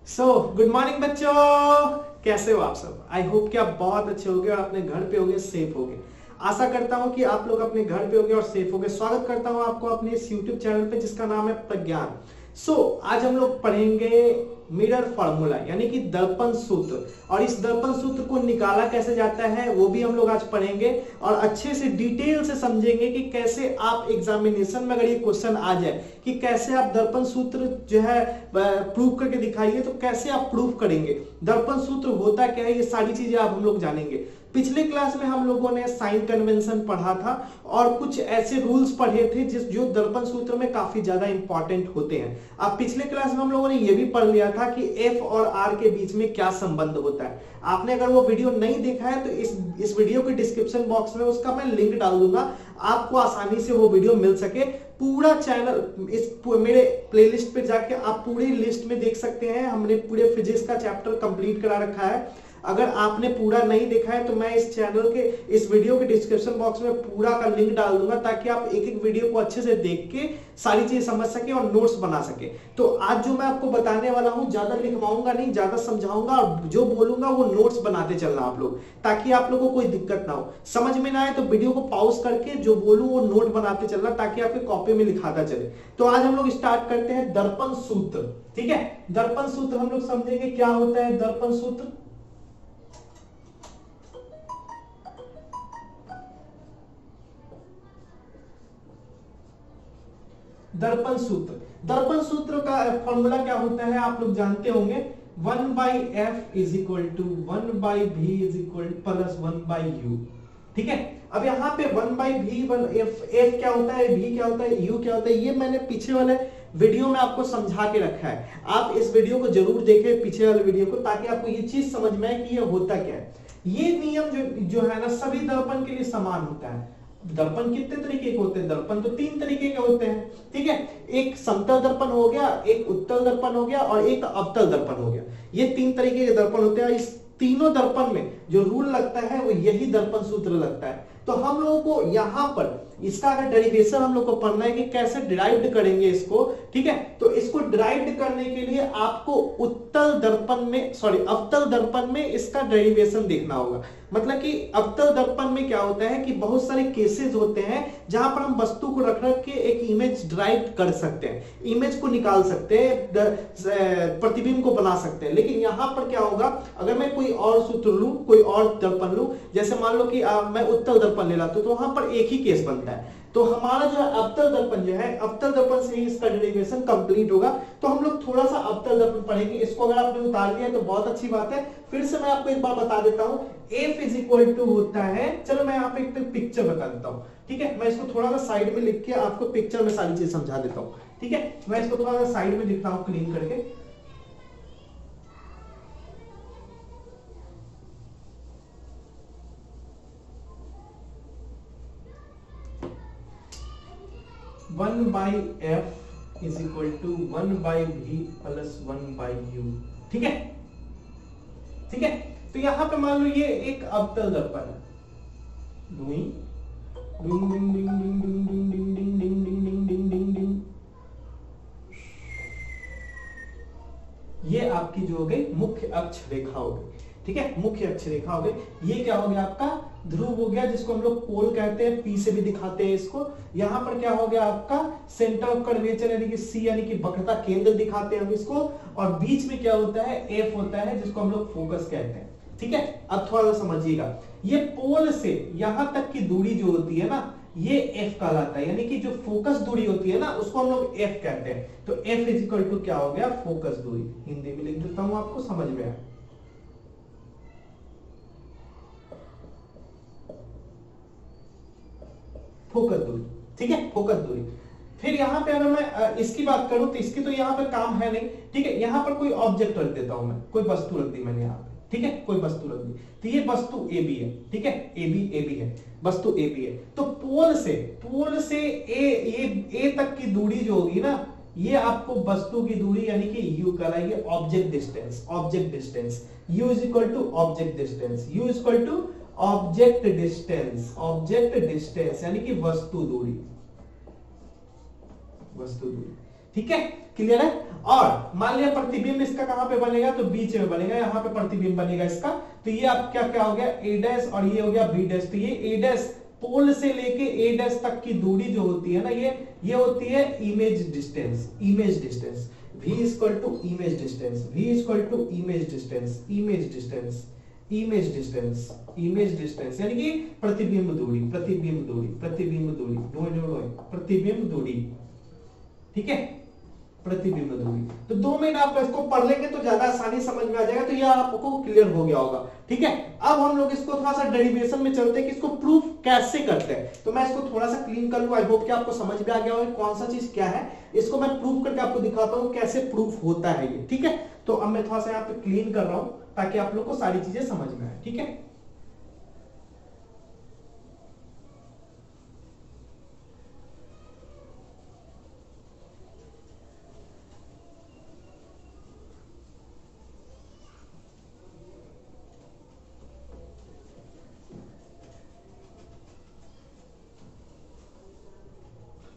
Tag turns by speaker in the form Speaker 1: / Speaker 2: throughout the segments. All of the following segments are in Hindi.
Speaker 1: गुड मॉर्निंग बच्चों, कैसे हो आप सब। आई होप कि आप बहुत अच्छे होंगे और अपने घर पे होंगे, सेफ होंगे। आशा करता हूं कि आप लोग अपने घर पे होंगे और सेफ होंगे। स्वागत करता हूं आपको अपने इस यूट्यूब चैनल पे जिसका नाम है प्रज्ञान। आज हम लोग पढ़ेंगे मिरर फॉर्मूला यानी कि दर्पण सूत्र, और इस दर्पण सूत्र को निकाला कैसे जाता है वो भी हम लोग आज पढ़ेंगे और अच्छे से डिटेल से समझेंगे कि कैसे आप एग्जामिनेशन में अगर ये क्वेश्चन आ जाए कि कैसे आप दर्पण सूत्र जो है प्रूव करके दिखाइए, तो कैसे आप प्रूव करेंगे, दर्पण सूत्र होता क्या है, ये सारी चीजें आप हम लोग जानेंगे। पिछले क्लास में हम लोगों ने साइन कन्वेंशन पढ़ा था और कुछ ऐसे रूल्स पढ़े थे जो दर्पण सूत्र में काफी ज्यादा इंपॉर्टेंट होते हैं। अब पिछले क्लास में हम लोगों ने यह भी पढ़ लिया था कि एफ और आर के बीच में क्या संबंध होता है। आपने अगर वो वीडियो नहीं देखा है तो इस वीडियो के डिस्क्रिप्शन बॉक्स में उसका मैं लिंक डाल दूंगा, आपको आसानी से वो वीडियो मिल सके। पूरा चैनल इस मेरे प्लेलिस्ट पे जाके आप पूरी लिस्ट में देख सकते हैं। हमने पूरे फिजिक्स का चैप्टर कंप्लीट करा रखा है। अगर आपने पूरा नहीं देखा है तो मैं इस चैनल के इस वीडियो के डिस्क्रिप्शन बॉक्स में पूरा का लिंक डाल दूंगा, ताकि आप एक एक वीडियो को अच्छे से देख के सारी चीज समझ सके और नोट्स बना सके। तो आज जो मैं आपको बताने वाला हूं, ज्यादा लिखवाऊंगा नहीं, ज्यादा समझाऊंगा, और जो बोलूंगा वो नोट्स बनाते चलना आप लोग, ताकि आप लोगों को कोई दिक्कत ना हो। समझ में ना आए तो वीडियो को पॉज करके जो बोलूं वो नोट बनाते चलना, ताकि आपके कॉपी में लिखाता चले। तो आज हम लोग स्टार्ट करते हैं दर्पण सूत्र। ठीक है, दर्पण सूत्र हम लोग समझेंगे क्या होता है दर्पण सूत्र। दर्पण सूत्र का फॉर्मूला क्या होता है आप लोग जानते होंगे। 1/f is equal to 1/v is equal plus 1/u। ठीक है, अब यहाँ पे 1/v 1f क्या होता है, v क्या होता है, u क्या होता है, ये मैंने पीछे वाले वीडियो में आपको समझा के रखा है। आप इस वीडियो को जरूर देखें, पीछे वाले वीडियो को, ताकि आपको ये चीज समझ में आए कि ये होता क्या है। ये नियम जो है ना, सभी दर्पण के लिए समान होता है। दर्पण कितने तरीके के होते हैं, दर्पण तो 3 तरीके के होते हैं। ठीक है, एक समतल दर्पण हो गया, एक उत्तल दर्पण हो गया और एक अवतल दर्पण हो गया। ये 3 तरीके के दर्पण होते हैं। इस तीनों दर्पण में जो रूल लगता है वो यही दर्पण सूत्र लगता है। तो हम लोगों को यहां पर इसका अगर डेरिवेशन हम लोग को पढ़ना है कि कैसे डिराइव्ड करेंगे इसको। ठीक है, तो इसको डिराइव्ड करने के लिए आपको अवतल दर्पण में इसका डेरिवेशन देखना होगा। मतलब कि अवतल दर्पण में क्या होता है कि बहुत सारे केसेस होते हैं जहां पर हम वस्तु को रख के एक इमेज डिराइव कर सकते हैं, इमेज को निकाल सकते हैं, प्रतिबिंब को बना सकते हैं। लेकिन यहां पर क्या होगा, अगर मैं कोई और सूत्र लूं, कोई और दर्पण लूं, जैसे मान लो कि मैं उत्तल दर्पण ले लाता हूं, तो वहां पर एक ही केस बनता है। तो हमारा जो है अवतल दर्पण जो है, अवतल दर्पण से ही इसका डेरिवेशन कंप्लीट होगा। तो हम लोग थोड़ा सा अवतल दर्पण पढ़ेंगे। इसको अगर आपने उतार दिया तो बहुत अच्छी बात है। फिर से मैं आपको एक बार बता देता हूं, F इज इक्वल टू होता है, चलो मैं यहाँ पे एक पिक्चर बता देता हूँ। ठीक है, मैं इसको थोड़ा सा साइड में लिख के आपको पिक्चर में सारी चीज समझा देता हूँ। ठीक है, मैं इसको थोड़ा सा साइड में लिखता हूँ क्लीन करके। 1/f is equal to 1/v plus 1/u। ठीक है, ठीक है। तो यहां पे मान लो ये एक अवतल दर्पण है। ये आपकी जो हो गई मुख्य अक्ष रेखा हो गई। ठीक है, मुख्य अक्ष रेखा हो गई। ये क्या हो गया आपका ध्रुव हो गया, जिसको हम लोग पोल कहते हैं, पी से भी दिखाते हैं इसको। यहां पर क्या हो गया आपका सेंटर ऑफ कर्वेचर यानी कि सी यानी कि वक्रता केंद्र दिखाते हैं हम इसको। और बीच में क्या होता है, एफ होता है, जिसको हम लोग फोकस कहते हैं। ठीक है, अब थोड़ा सा समझिएगा, ये पोल से यहां तक की दूरी जो होती है ना, ये एफ कहलाता है। यानी कि जो फोकस दूरी होती है ना, उसको हम लोग एफ कहते हैं। तो एफ इज इक्वल टू क्या हो गया, फोकस दूरी। हिंदी में लिख देता हूं, आपको समझ में आए। फोकस दूरी। ठीक है, फोकस दूरी। फिर यहां पे अगर मैं इसकी बात करूं तो इसकी तो यहां पे काम है नहीं। ठीक है, यहां पर कोई ऑब्जेक्ट रख देता हूं मैं, कोई वस्तु रख दी मैंने यहां पे। ठीक है, कोई वस्तु रख दी, तो ये वस्तु ए बी है। ठीक है, ए बी है, वस्तु ए बी है। तो पोल से ए तक की दूरी जो होगी ना, ये आपको वस्तु की दूरी यानी कि यू कहलाएगी, object distance. Object distance U is equal to object distance, U is equal to object distance. Object distance यानी कि वस्तु दूरी, वस्तु दूरी। ठीक है, क्लियर है। और मान लिया प्रतिबिंब इसका कहां पे बनेगा, तो बीच में बनेगा, यहां पे प्रतिबिंब बनेगा इसका। तो ये आप क्या क्या हो गया ए डैश और ये हो गया बी डैश। तो ये ए डैश पोल से लेके ए डैश तक की दूरी जो होती है ना, ये होती है image distance. Image distance v equal to image distance, v equal to image distance, image distance, image distance, image distance यानी कि प्रतिबिंब दूरी, प्रतिबिंब दूरी, प्रतिबिंब दूरी, प्रतिबिंब दूरी, ठीक है, प्रतिबिंब दूरी। तो 2 मिनट आप इसको पढ़ लेंगे तो ज्यादा आसानी समझ में आ जाएगा। तो यह आपको क्लियर हो गया होगा, ठीक है। अब हम लोग इसको थोड़ा सा डेरिवेशन में चलते हैं कि इसको प्रूफ कैसे करते हैं। तो मैं इसको थोड़ा सा क्लीन कर लूं, आई होप कि आपको समझ में आ गया होगा कौन सा चीज क्या है। इसको मैं प्रूफ करके आपको दिखाता हूं कैसे प्रूफ होता है ये, ठीक है। तो अब मैं थोड़ा सा यहाँ पे क्लीन कर रहा हूं ताकि आप लोग को सारी चीजें समझ में आए, ठीक है।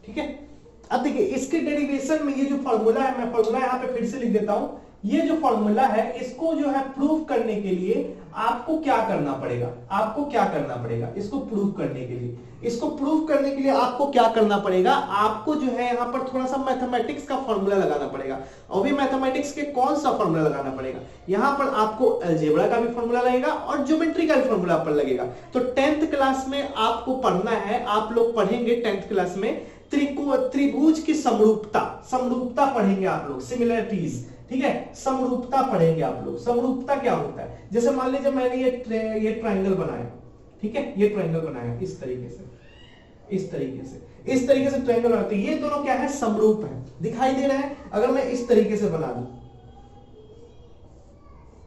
Speaker 1: ठीक है, अब देखिए इसके डेरिवेशन में ये जो फॉर्मूला है, मैं फॉर्मूला यहां पे फिर से लिख देता हूं। ये जो फॉर्मूला है इसको जो है प्रूव करने के लिए आपको क्या करना पड़ेगा, आपको क्या करना पड़ेगा इसको प्रूव करने के लिए। इसको प्रूव करने के लिए आपको क्या करना पड़ेगा, आपको जो है यहां पर थोड़ा सा मैथमेटिक्स का फॉर्मूला लगाना पड़ेगा। और भी मैथमेटिक्स के कौन सा फॉर्मूला लगाना पड़ेगा, यहां पर आपको अलजेब्रा का भी फॉर्मूला लगेगा और ज्योमेट्री का भी फॉर्मूला पर लगेगा। तो 10th क्लास में आपको पढ़ना है, आप लोग पढ़ेंगे 10th क्लास में त्रिभुज की समरूपता, समरूपता पढ़ेंगे आप लोग, सिमिलरिटीज, ठीक है, समरूपता पढ़ेंगे आप लोग। समरूपता क्या होता है, जैसे मान लीजिए मैंने ये ट्रायंगल बनाया, ठीक है, ये ट्रायंगल बनाया इस तरीके से, इस तरीके से, इस तरीके से ट्रायंगल बनाते हैं। ये दोनों क्या है, समरूप है, दिखाई दे रहा है। अगर मैं इस तरीके से बना दूं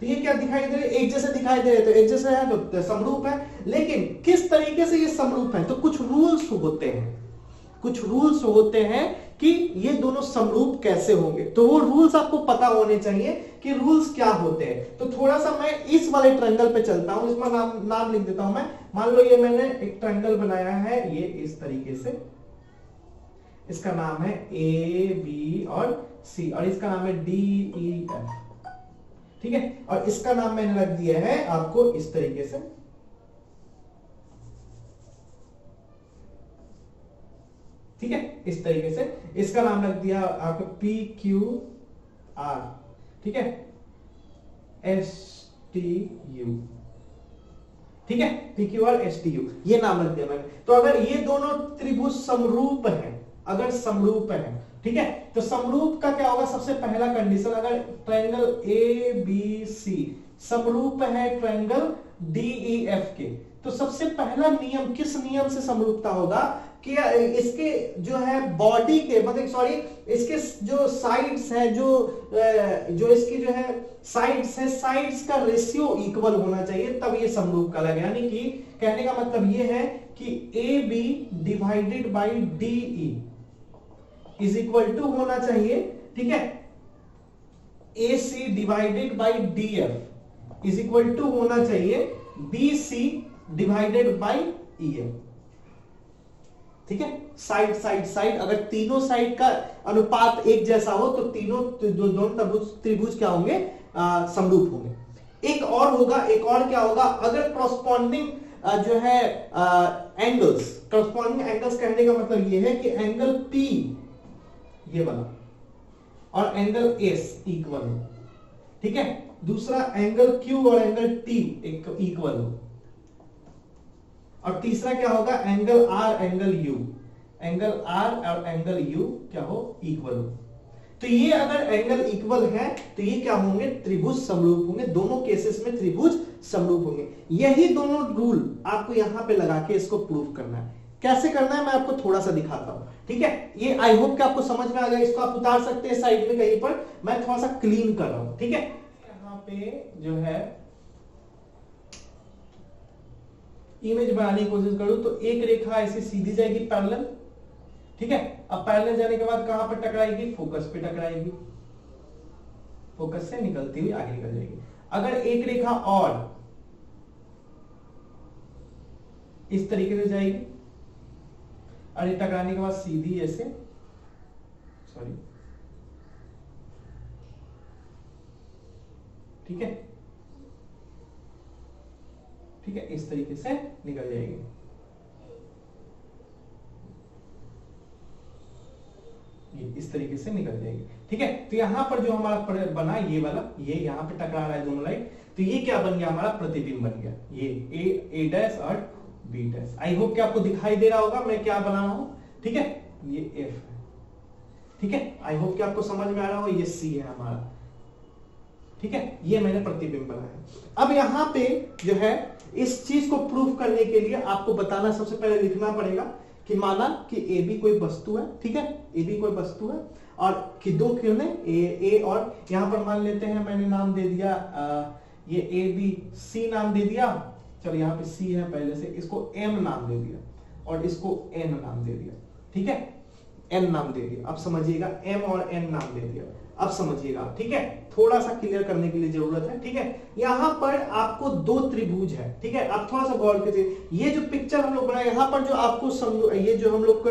Speaker 1: तो ये क्या दिखाई दे रहे, एक जैसे दिखाई दे रहे, तो एक जैसे है तो समरूप है। लेकिन किस तरीके से ये समरूप है, तो कुछ रूल्स होते हैं, कुछ रूल्स होते हैं कि ये दोनों समरूप कैसे होंगे। तो वो रूल्स आपको पता होने चाहिए कि रूल्स क्या होते हैं। तो थोड़ा सा मैं इस वाले ट्रायंगल पे चलता हूं, इसमें नाम लिख देता हूं मैं। मान लो ये मैंने एक ट्रायंगल बनाया है, ये इस तरीके से, इसका नाम है ए बी और सी, और इसका नाम है डी ई एफ, ठीक है। और इसका नाम मैंने रख दिया है आपको इस तरीके से, ठीक है, इस तरीके से। इसका नाम रख दिया आपको पी क्यू आर, ठीक है, एस टी यू, ठीक है, P Q R S T U, ये नाम रख दिया मैंने। तो अगर ये दोनों त्रिभुज समरूप हैं, अगर समरूप है, ठीक है, तो समरूप का क्या होगा, सबसे पहला कंडीशन, अगर ट्रायंगल ए बी सी समरूप है ट्रायंगल डी ई एफ के, तो सबसे पहला नियम, किस नियम से समरूपता होगा कि इसके जो है बॉडी के, मतलब सॉरी, इसके जो साइड्स है, जो इसकी जो है साइड्स है, साइड्स का रेशियो इक्वल होना चाहिए, तब ये समरूप कहलाएगा। यानी कि कहने का मतलब ये है कि A B divided by D E is equal to होना चाहिए, ठीक है, A C divided by D F is equal to होना चाहिए B C divided by E F, ठीक है। साइड साइड साइड, अगर तीनों साइड का अनुपात एक जैसा हो तो दोनों त्रिभुज क्या होंगे, समरूप होंगे। एक और होगा, एक और क्या होगा, अगर कॉरस्पॉन्डिंग जो है एंगल्स, कॉरस्पॉन्डिंग एंगल्स कहने का मतलब ये है कि एंगल P ये वाला और एंगल S इक्वल हो, ठीक है। दूसरा एंगल Q और एंगल T इक्वल हो, और तीसरा क्या होगा, angle R angle U, angle R और एंगल U क्या हो, इक्वल हो। तो ये अगर एंगल इक्वल है तो ये क्या होंगे, त्रिभुज समरूप होंगे। दोनों केसेस में त्रिभुज समरूप होंगे। यही दोनों रूल आपको यहां पे लगा के इसको प्रूव करना है। कैसे करना है मैं आपको थोड़ा सा दिखाता हूं, ठीक है। ये आई होप कि आपको समझ में आ गया। इसको आप उतार सकते हैं साइड में कहीं पर, मैं थोड़ा सा क्लीन कर रहा हूं, ठीक है। यहां पे जो है इमेज बनाने की कोशिश करूं तो एक रेखा ऐसी सीधी जाएगी पैरेलल, ठीक है। अब पैरेलल जाने के बाद कहां पर टकराएगी, फोकस पे टकराएगी, फोकस से निकलती हुई आगे निकल जाएगी। अगर एक रेखा और इस तरीके से जाएगी और टकराने के बाद सीधी ऐसे, सॉरी, ठीक है, ठीक है, इस तरीके से निकल जाएगी। ये इस तरीके से निकल जाएगी। ठीक है, तो यहां पर जो हमारा बना ये वाला, ये यहां पे टकरा रहा है दोनों लाइन, तो ये क्या बन गया, हमारा प्रतिबिंब बन गया, ये ए डैश और बी डैश। आई होप कि आपको दिखाई दे रहा होगा मैं क्या बना रहा हूं। ठीक है, ये एफ है। ठीक है, आई होप कि आपको समझ में आ रहा हो, ये सी है हमारा। ठीक है, ये मैंने प्रतिबिंब बनाया। अब यहां पे जो है इस चीज को प्रूफ करने के लिए आपको बताना, सबसे पहले लिखना पड़ेगा कि माना कि ए बी कोई वस्तु है। ठीक है, ए बी कोई वस्तु है और कि दो किरणें ए और यहां पर मान लेते हैं मैंने नाम दे दिया ये ए बी सी नाम दे दिया। चलो यहाँ पे सी है पहले से, इसको एम नाम दे दिया और इसको एन नाम दे दिया। ठीक है, एन नाम दे दिया। अब समझिएगा, एम और एन नाम दे दिया, अब समझिएगा। ठीक है, थोड़ा सा क्लियर करने के लिए जरूरत है। ठीक है, यहां पर आपको दो त्रिभुज है। ठीक है, आप थोड़ा सा गौर कीजिए, ये जो पिक्चर हम लोग बनाए यहां पर जो आपको समझो, ये जो हम लोग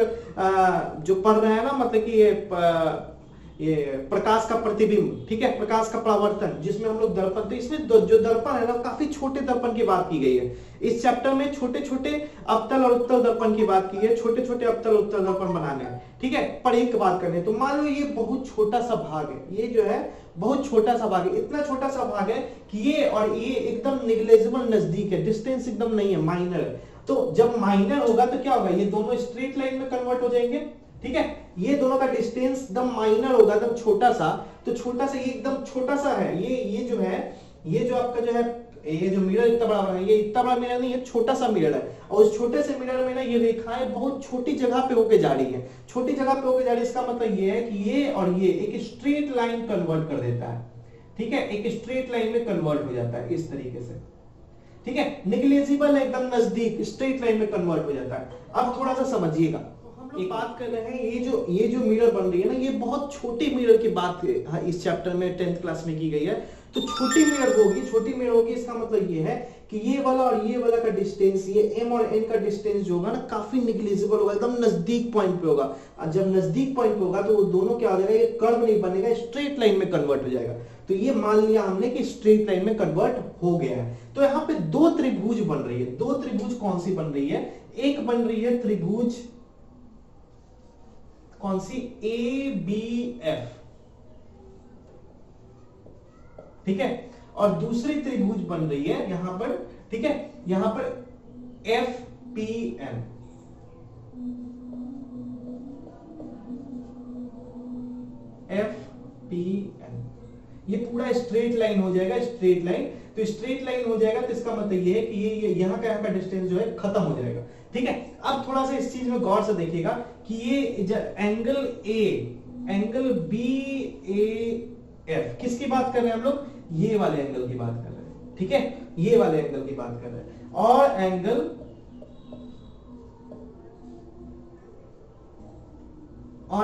Speaker 1: जो पढ़ रहे हैं ना, मतलब कि ये प्रकाश का प्रतिबिंब, ठीक है, प्रकाश का परावर्तन, जिसमें हम लोग दर्पण, तो इसमें जो दर्पण है ना, काफी छोटे दर्पण की बात की गई है इस चैप्टर में। छोटे छोटे अवतल और उत्तल दर्पण की बात की है, छोटे छोटे अवतल उत्तल दर्पण बनाने हैं। ठीक है, पर एक बात करनी है, तो मान लो ये बहुत छोटा सा भाग है, ये जो है बहुत छोटा सा भाग है, इतना छोटा सा भाग है कि ये और ये एकदम निग्लेजिबल नजदीक है, डिस्टेंस एकदम नहीं है, माइनर है। तो जब माइनर होगा तो क्या होगा, ये दोनों स्ट्रेट लाइन में कन्वर्ट हो जाएंगे। ठीक है, ये दोनों का डिस्टेंस एकदम माइनर होगा, एकदम छोटा सा, तो छोटा सा, ये एकदम छोटा सा है, ये जो है, ये जो आपका जो है, ये जो मिरर इतना बड़ा है, ये इतना बड़ा मिरर नहीं है, छोटा सा मिरर है, और उस छोटे से मिरर में ना ये रेखाएं बहुत छोटी जगह पे होके जा रही है, छोटी जगह पे होके जा रही है। इसका मतलब ये है कि ये और ये एक स्ट्रेट लाइन कन्वर्ट कर देता है। ठीक है, एक स्ट्रेट लाइन में कन्वर्ट हो जाता है इस तरीके से। ठीक है, निग्लेजिबल एकदम नजदीक, स्ट्रेट लाइन में कन्वर्ट हो जाता है। अब थोड़ा सा समझिएगा, एक बात कर रहे हैं, ये जो मिरर बन रही है ना, ये बहुत छोटी मिरर की बात इस चैप्टर में 10th क्लास में की गई है। तो छोटी मिरर होगी, छोटी मिरर होगी, इसका मतलब ये है कि ये वाला और ये वाला का डिस्टेंस, ये एम और एन का डिस्टेंस जो होगा ना, काफी निग्लेजिबल होगा, एकदम नजदीक पॉइंट पे होगा। और जब नजदीक पॉइंट पे होगा तो वो दोनों क्या हो जाएगा, ये कर्व नहीं बनेगा, स्ट्रेट लाइन में कन्वर्ट हो जाएगा। तो ये मान लिया हमने कि स्ट्रेट लाइन में कन्वर्ट हो गया है। तो यहाँ पे दो त्रिभुज बन रही है। दो त्रिभुज कौन सी बन रही है, एक बन रही है त्रिभुज कौन सी, ए बी एफ। ठीक है, और दूसरी त्रिभुज बन रही है यहां पर, ठीक है, यहां पर F P N. F P N, ये पूरा स्ट्रेट लाइन हो जाएगा, स्ट्रेट लाइन। तो स्ट्रेट लाइन हो जाएगा तो इसका मतलब ये है कि ये यहां का डिस्टेंस जो है खत्म हो जाएगा। ठीक है, अब थोड़ा सा इस चीज में गौर से देखिएगा कि ये angle A, angle B A F, किसकी बात कर रहे हैं हम लोग, ये वाले एंगल की बात कर रहे हैं। ठीक है, ये वाले एंगल की बात कर रहे हैं। और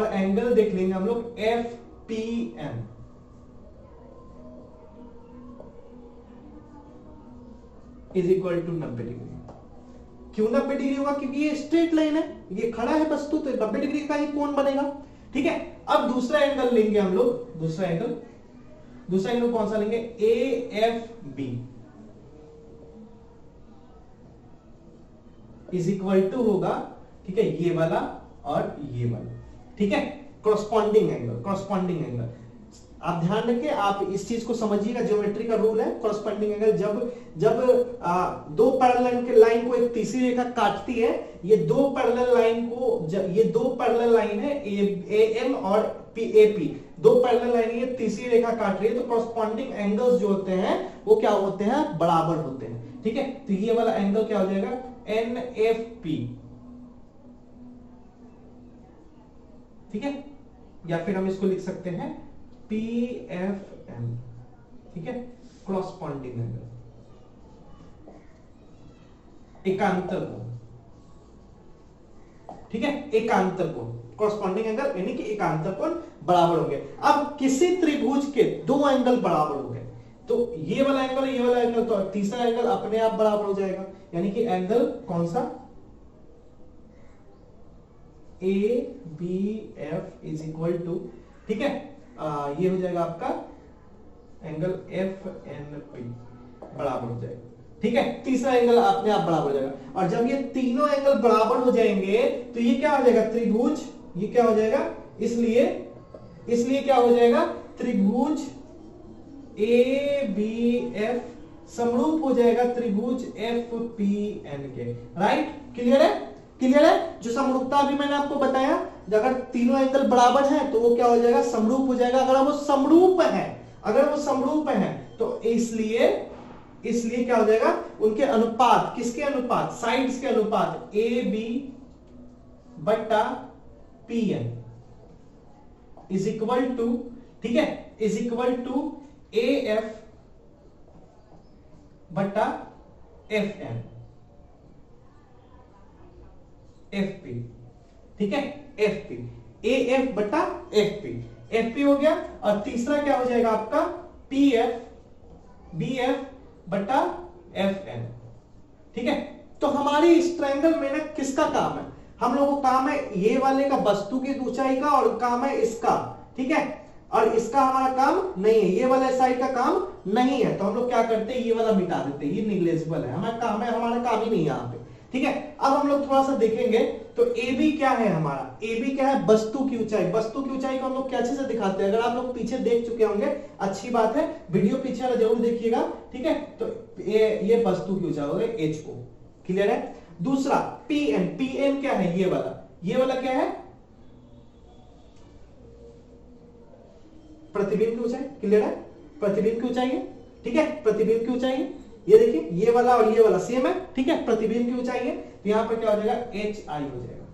Speaker 1: एंगल देख लेंगे हम लोग F P N. Is equal to 90 degree. क्यों 90 डिग्री होगा, क्योंकि ये स्ट्रेट लाइन है, ये खड़ा है वस्तु, तो 90 डिग्री का ही कोण बनेगा। ठीक है, अब दूसरा एंगल लेंगे हम लोग, दूसरा एंगल कौन सा लेंगे, A F B is equal to होगा, ठीक है, ये वाला और ये वाला। ठीक है, कॉरस्पॉन्डिंग एंगल। आप ध्यान रखें, आप इस चीज को समझिएगा, ज्योमेट्री का रूल है कॉरस्पॉन्डिंग एंगल। जब दो पैरेलल के लाइन को एक तीसरी रेखा काटती है, ये दो पैरेलल लाइन को, ये दो पैरेलल लाइन है ए एम और ए पी, दो पैरेलल लाइन, ये तीसरी रेखा काट रही है, तो कॉरस्पॉन्डिंग एंगल्स जो होते हैं वो क्या होते हैं, बराबर होते हैं। ठीक है, तो ये वाला एंगल क्या हो जाएगा, एन एफ पी। ठीक है, या फिर हम इसको लिख सकते हैं पी एफ एम। ठीक है, कॉरस्पॉन्डिंग एंगल, एकांतर कोण। ठीक है, एकांतर कोण, कॉरस्पॉन्डिंग एंगल यानी कि एकांतर कोण बराबर होंगे। अब किसी त्रिभुज के दो एंगल बराबर हो गए, तो ये वाला एंगल, ये वाला एंगल, तो तीसरा एंगल अपने आप बराबर हो जाएगा, यानी कि एंगल कौन सा, A B F is equal to, ठीक है, ये हो जाएगा आपका एंगल एफ एन पी बराबर हो जाएगा। ठीक है, तीसरा एंगल अपने आप बराबर हो जाएगा। और जब ये तीनों एंगल बराबर हो जाएंगे तो ये क्या हो जाएगा, त्रिभुज, ये क्या हो जाएगा, इसलिए क्या हो जाएगा, त्रिभुज ए बी एफ समरूप हो जाएगा त्रिभुज एफ पी एन के। राइट, क्लियर है, क्लियर है। जो समरूपता अभी मैंने आपको बताया, अगर तीनों एंगल बराबर हैं तो वो क्या हो जाएगा, समरूप हो जाएगा। अगर वो समरूप है तो इसलिए क्या हो जाएगा, उनके अनुपात, किसके अनुपात, साइड्स के अनुपात ए बी बट्टा P N is equal to, ठीक है, is equal to A F बट्टा एफ एन एफ पी। ठीक है, एफ पी, ए एफ बट्टा एफ पी हो गया। और तीसरा क्या हो जाएगा आपका, पी एफ बी एफ बट्टा एफ एन। ठीक है, तो हमारी इस ट्रायंगल में ना किसका काम है, हम लोगों को काम है ये वाले का, वस्तु की ऊंचाई का, और काम है इसका। ठीक है, और इसका हमारा काम नहीं है, ये वाला साइड का काम नहीं है, तो हम लोग क्या करते हैं, ये वाला मिटा देते हैं, ये निग्लेजिबल है, हमारा काम ही नहीं है यहाँ पे। ठीक है, अब हम लोग थोड़ा सा देखेंगे तो ए बी क्या है हमारा, ए बी क्या है, वस्तु की ऊंचाई। वस्तु की ऊंचाई को हम लोग क्या अच्छे से दिखाते हैं, अगर आप लोग पीछे देख चुके होंगे अच्छी बात है, वीडियो पीछे वाला जरूर देखिएगा। ठीक है, तो ये वस्तु की ऊंचाई हो गई एच ओ, क्लियर है। दूसरा पी एन क्या है, ये वाला क्या है, प्रतिबिंब की ऊंचाई, क्लियर है, प्रतिबिंब की ऊंचाई है। ठीक है, प्रतिबिंब की ऊंचाई है, ये देखिए ये वाला और ये वाला सेम है। ठीक है, प्रतिबिंब की ऊंचाई है, तो यहां पर क्या हो जाएगा, एच आई हो जाएगा।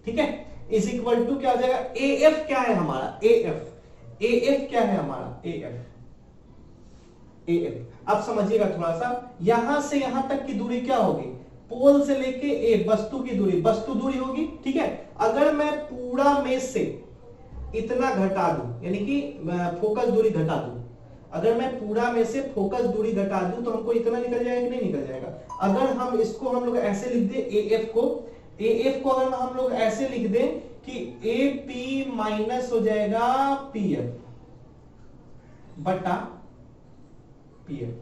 Speaker 1: ठीक है, इज इक्वल टू क्या हो जाएगा, ए एफ क्या है हमारा, ए एफ क्या है हमारा, ए एफ। अब समझिएगा थोड़ा सा, यहां से यहां तक की दूरी क्या होगी, पोल से लेके ए, वस्तु की दूरी, वस्तु दूरी होगी। ठीक है, अगर मैं पूरा में से इतना घटा दूं, यानी कि फोकस दूरी घटा दूं, अगर मैं पूरा में से फोकस दूरी घटा दूं तो हमको इतना निकल जाएगा कि नहीं निकल जाएगा। अगर हम इसको हम लोग ऐसे लिख दें, ए एफ को अगर हम लोग ऐसे लिख दें कि ए पी माइनस हो जाएगा पी एफ बटा पी एफ,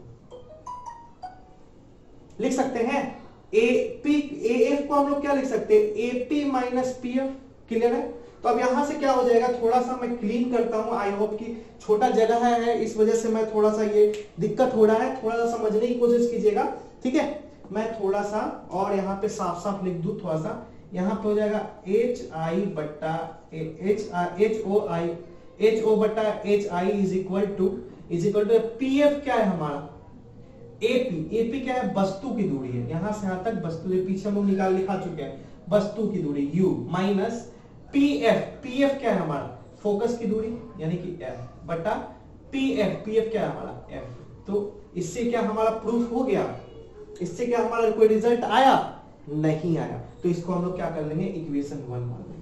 Speaker 1: लिख सकते हैं। ए एफ को हम लोग क्या लिख सकते हैं, A P minus P F, clear है। तो अब यहां से क्या हो जाएगा, थोड़ा सा मैं क्लीन करता हूं, आई होप कि छोटा जगह है इस वजह से मैं थोड़ा सा ये दिक्कत हो रहा है, थोड़ा सा समझने की कोशिश कीजिएगा। ठीक है, मैं थोड़ा सा और यहाँ पे साफ साफ लिख दूं, थोड़ा सा यहाँ पे हो जाएगा एच आई बट्टा एच ओ बट्टा H I is equal to P F क्या है हमारा, एपी क्या है, वस्तु की दूरी है, यहां से यहां तक वस्तु, पीछे हम लोग लिखा चुके हैं, वस्तु की दूरी यू माइनस पी एफ क्या है हमारा, फोकस की दूरी यानी कि एफ बटा पी एफ क्या है हमारा एफ। तो इससे क्या हमारा प्रूफ हो गया, इससे क्या हमारा कोई रिजल्ट आया, नहीं आया। तो इसको हम लोग क्या कर लेंगे, इक्वेशन 1 मान लेंगे,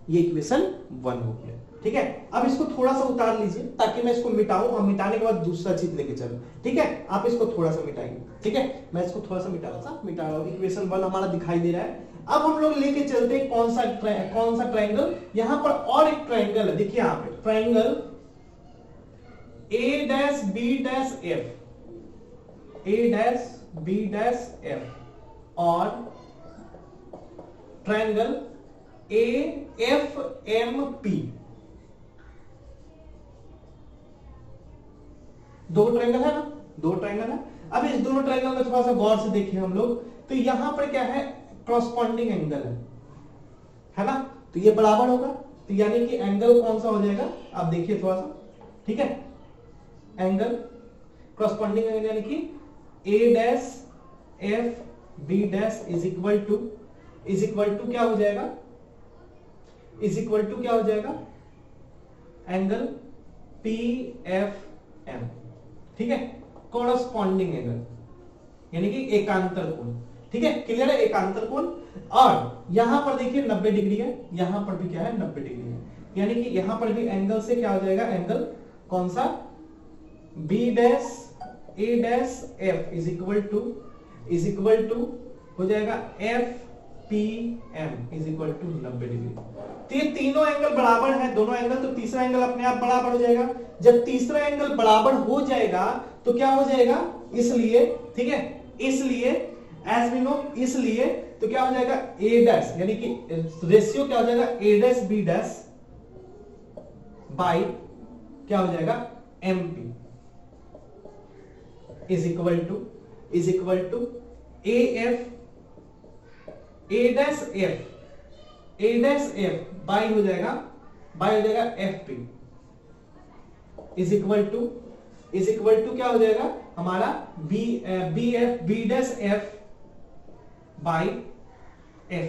Speaker 1: ये इक्वेशन 1 हो गया। ठीक है, अब इसको थोड़ा सा उतार लीजिए ताकि मैं इसको मिटाऊं, और मिटाने के बाद दूसरा चीज लेके चलूं। ठीक है, आप इसको थोड़ा सा मिटाएंगे। ठीक है, मैं इसको थोड़ा सा मिटा रहा हूं, इक्वेशन 1 हमारा दिखाई दे रहा है। अब हम लोग लेके चलते हैं कौन सा ट्रायंगल, यहां पर और एक ट्रायंगल है, देखिए यहां पे triangle A dash B dash F, A dash B dash F और triangle A F M P, दो ट्रायंगल है ना, दो ट्रायंगल है। अब इस दोनों ट्रायंगल में थोड़ा सा गौर से देखिए हम लोग, तो यहां पर क्या है, कॉरस्पॉन्डिंग एंगल है ना, तो ये बराबर होगा, तो यानी कि एंगल कौन सा हो जाएगा, आप देखिए थोड़ा सा। ठीक है, एंगल कॉरस्पॉन्डिंग एंगल यानी कि A dash F B dash is equal to क्या हो जाएगा, एंगल पी एफ एम। ठीक है, कॉरस्पॉन्डिंग एंगल यानी कि एकांतर कोण। ठीक है, क्लियर है, एकांतर कोण। और यहां पर देखिए 90 डिग्री है, यहां पर भी क्या है 90 डिग्री है, यानी कि यहां पर भी एंगल से क्या हो जाएगा, एंगल कौन सा, B dash A dash F is equal to हो जाएगा F P M is equal to 90 degree. तो ये तीनों एंगल बराबर है, दोनों एंगल, तो तीसरा एंगल अपने आप बराबर हो जाएगा। जब तीसरा एंगल बराबर हो जाएगा तो क्या हो जाएगा, इसलिए, ठीक है, इसलिए एज वी नो, इसलिए तो क्या हो जाएगा ए डैश, यानी कि रेशियो क्या हो जाएगा A dash B dash by क्या हो जाएगा M P is equal to A F, A dash F by हो जाएगा F P is equal to क्या हो जाएगा हमारा B F, B dash F by F M.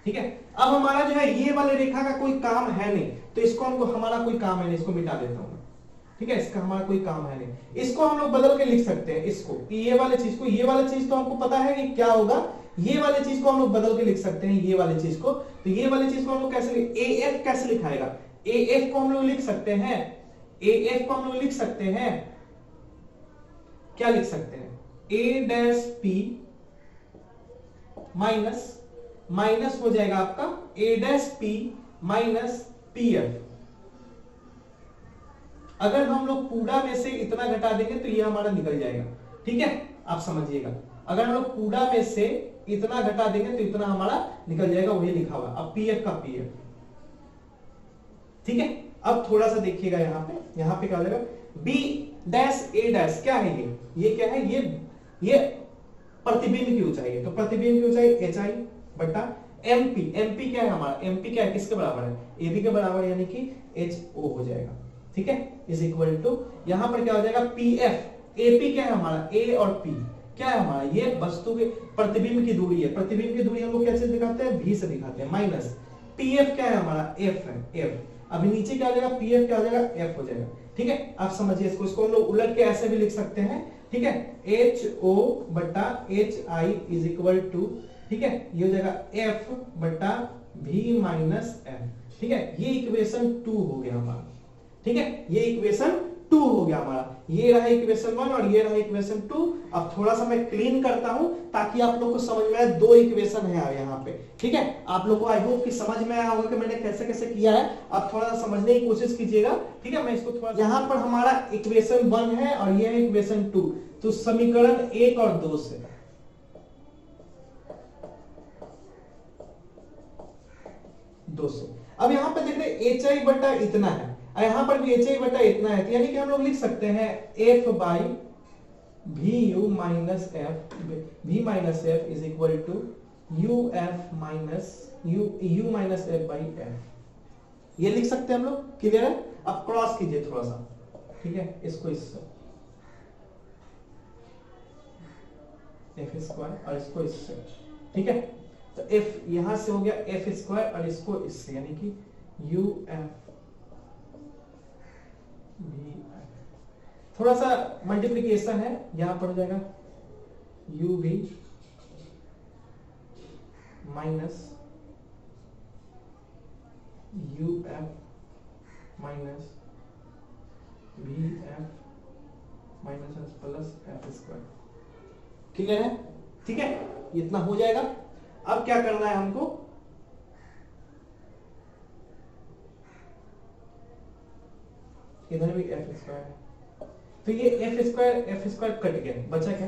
Speaker 1: ठीक है, अब हमारा जो है ये वाले रेखा का कोई काम है नहीं, तो इसको हमको, हमारा कोई काम है नहीं, इसको मिटा देता हूं। ठीक है, इसका हमारा कोई काम है नहीं। इसको हम लोग बदल के लिख सकते हैं, इसको, ये वाले चीज को, ये वाले चीज तो हमको पता है कि क्या होगा, ये वाले चीज को हम लोग बदल के लिख सकते हैं, ये वाले चीज को। तो ये वाले चीज को हम लोग कैसे, ए एफ कैसे लिखाएगा, ए एफ को हम लोग लिख सकते हैं, ए एफ को हम लोग लिख सकते हैं, क्या लिख सकते हैं, ए डैश पी माइनस हो जाएगा आपका A dash P minus P F. अगर हम लोग पूरा में से इतना घटा देंगे तो ये हमारा निकल जाएगा। ठीक है, आप समझिएगा, अगर हम लोग पूरा में से इतना घटा देंगे तो इतना हमारा निकल जाएगा, वही लिखा हुआ अब पी एफ का पी एफ। ठीक है, अब थोड़ा सा देखिएगा, यहां पे क्या हो जाएगा, बी डैश ए डैश क्या है, ये क्या है, ये प्रतिबिंब की ऊंचाई है, तो प्रतिबिंब की ऊंचाई एच आई बटा एमपी, एमपी क्या है हमारा, एमपी क्या है, किसके बराबर है, एबी के बराबर, यानी कि एच ओ हो जाएगा। ठीक है, इज इक्वल टू यहां पर क्या हो जाएगा पी एफ, एपी क्या है हमारा, ए और पी क्या है हमारा, ये वस्तु के प्रतिबिंब की दूरी है, प्रतिबिंब की दूरी हम लोग कैसे दिखाते हैं, भी से दिखाते हैं, माइनस पीएफ क्या है हमारा, एफ है, एफ। अभी नीचे क्या हो जाएगा, पीएफ क्या हो जाएगा, एफ हो जाएगा। ठीक है, आप समझिए इसको हम लोग उलट के ऐसे भी लिख सकते हैं। ठीक है, एच ओ बटा H I is equal to, ठीक है, ये हो जाएगा एफ बटा भी माइनस एफ। ठीक है, ये इक्वेशन 2 हो गया हमारा। ठीक है, ये इक्वेशन 2 हो गया हमारा, ये रहा इक्वेशन 1 और ये रहा इक्वेशन 2। अब थोड़ा सा मैं क्लीन करता हूं ताकि आप लोग को समझ में आए, 2 इक्वेशन है यहाँ पे। ठीक है, आप लोग को आई होप कि समझ में आया होगा कि मैंने कैसे कैसे किया है। आप थोड़ा सा समझने की कोशिश कीजिएगा। ठीक है, मैं इसको थोड़ा, यहाँ पर हमारा इक्वेशन 1 है और ये है इक्वेशन 2, तो समीकरण 1 और 2 से 200। अब यहाँ पे देख रहे एच आई बटा इतना है, यहां पर भी एच आई बटा इतना है, यानी कि हम लोग लिख सकते हैं f by v u minus f is equal to u f minus u minus f by f. ये लिख सकते हैं हम लोग, क्लियर है। अब क्रॉस कीजिए थोड़ा सा, ठीक है, इसको इससे एफ स्क्वायर और इसको इससे। ठीक है, तो एफ यहां से हो गया एफ स्क्वायर और इसको इससे, यानी कि यू एफ, थोड़ा सा मल्टीप्लीकेशन है, यहां पर हो जाएगा यू भी minus you f minus V F minus plus F square. Clear है, ठीक है, इतना हो जाएगा। अब क्या करना है हमको, इधर भी एफ स्क्वायर है, तो ये एफ स्क्वायर कट गया, बचा क्या,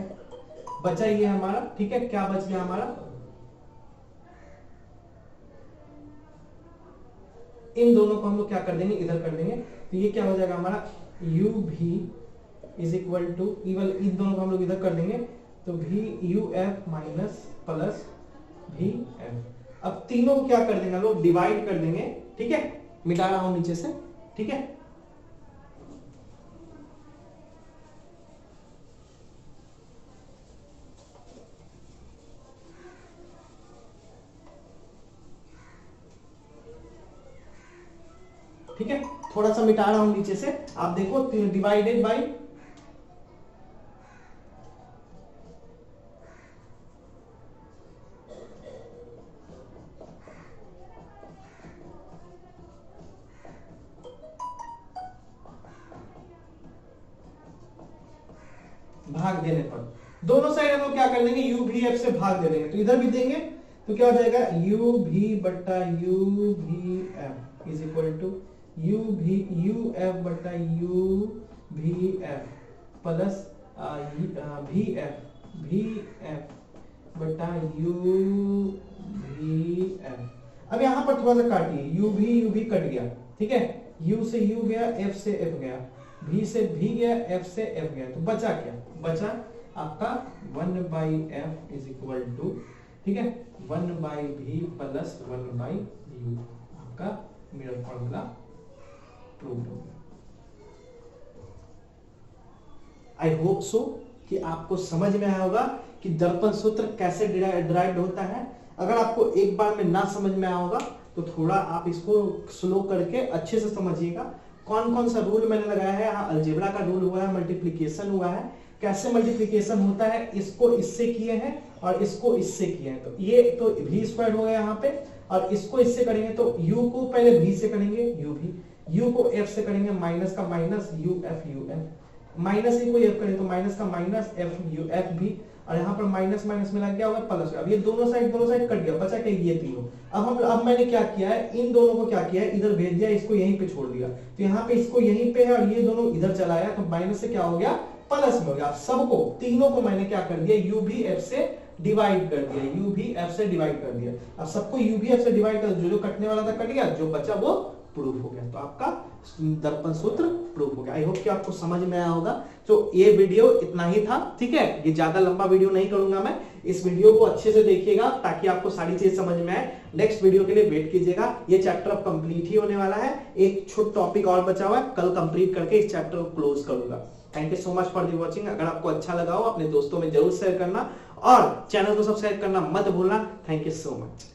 Speaker 1: बचा ये हमारा। ठीक है, क्या बच गया हमारा, इन दोनों को हम लोग क्या कर देंगे, इधर कर देंगे, तो ये क्या हो जाएगा हमारा यू भी इज इक्वल टू, इन दोनों को हम लोग इधर कर देंगे, तो भी यू एफ माइनस प्लस भी एफ। अब तीनों को क्या कर देंगे हम लोग, डिवाइड कर देंगे। ठीक है, मिटा रहा हूं नीचे से। ठीक है, ठीक है, थोड़ा सा मिटा रहा हूं नीचे से, आप देखो, डिवाइडेड बाई भाग देने पर, दोनों साइड हम लोग क्या कर देंगे, यू भी एफ से भाग दे देंगे, तो इधर भी देंगे तो क्या हो जाएगा यू भी बट्टा यू भी f is equal to u f बट्टा यू भी एफ प्लस भी एफ बट्टा यू भी एफ। अब यहां पर थोड़ा सा काटिए, यू भी कट गया, ठीक है, यू से यू गया, एफ से एफ गया, भी से भी गया, एफ से एफ गया, तो बचा क्या, बचा आपका 1/f इज इक्वल टू, ठीक है, 1/v प्लस 1/u। आपका मिरर फॉर्मूला प्रूव हो गया। आई होप सो कि आपको समझ में आया होगा कि दर्पण सूत्र कैसे डिराइव्ड होता है। अगर आपको एक बार में ना समझ में आया होगा तो थोड़ा आप इसको स्लो करके अच्छे से समझिएगा। कौन कौन सा रूल मैंने लगाया है, यहाँ अलजेब्रा का रूल हुआ है, मल्टीप्लिकेशन हुआ है, कैसे मल्टीप्लिकेशन होता है, इसको इससे किए हैं और इसको इससे किए हैं, तो ये तो v स्क्वायर हो गया यहाँ पे, और इसको इससे करेंगे तो u को पहले v से करेंगे u को f से करेंगे, माइनस का माइनस u f माइनस ही कोई f करें तो माइनस का माइनस f भी, और यहाँ पर माइनस माइनस में लग गया होगा प्लस। अब ये दोनों साइड कट गया, बचा क्या ये तीनों। अब मैंने क्या किया है, इन दोनों को क्या किया है, इधर भेज दिया, इसको यहीं पे छोड़ दिया, तो यहाँ पे इसको यहीं पे है और ये दोनों इधर चलाया, तो माइनस से क्या हो गया प्लस में हो गया। सबको तीनों को मैंने क्या कर दिया, u भी f से डिवाइड कर दिया, u भी f से डिवाइड कर दिया। अब सबको u भी f से डिवाइड कर, जो कटने वाला था कट गया, जो बचा वो प्रूफ हो गया। तो आपका दर्पण सूत्र प्रूफ हो गया। आई होप कि आपको समझ में आया होगा। तो ये वीडियो इतना ही था, ठीक है, ये ज्यादा लंबा वीडियो नहीं करूंगा मैं। इस वीडियो को अच्छे से देखिएगा ताकि आपको सारी चीज समझ में आए। नेक्स्ट वीडियो के लिए वेट कीजिएगा। ये चैप्टर अब कंप्लीट ही होने वाला है, एक छोटा टॉपिक और बचा हुआ है, कल कंप्लीट करके इस चैप्टर को क्लोज करूंगा। Thank you so much for the watching. अगर आपको अच्छा लगा हो अपने दोस्तों में जरूर शेयर करना और चैनल को सब्सक्राइब करना मत भूलना। Thank you so much.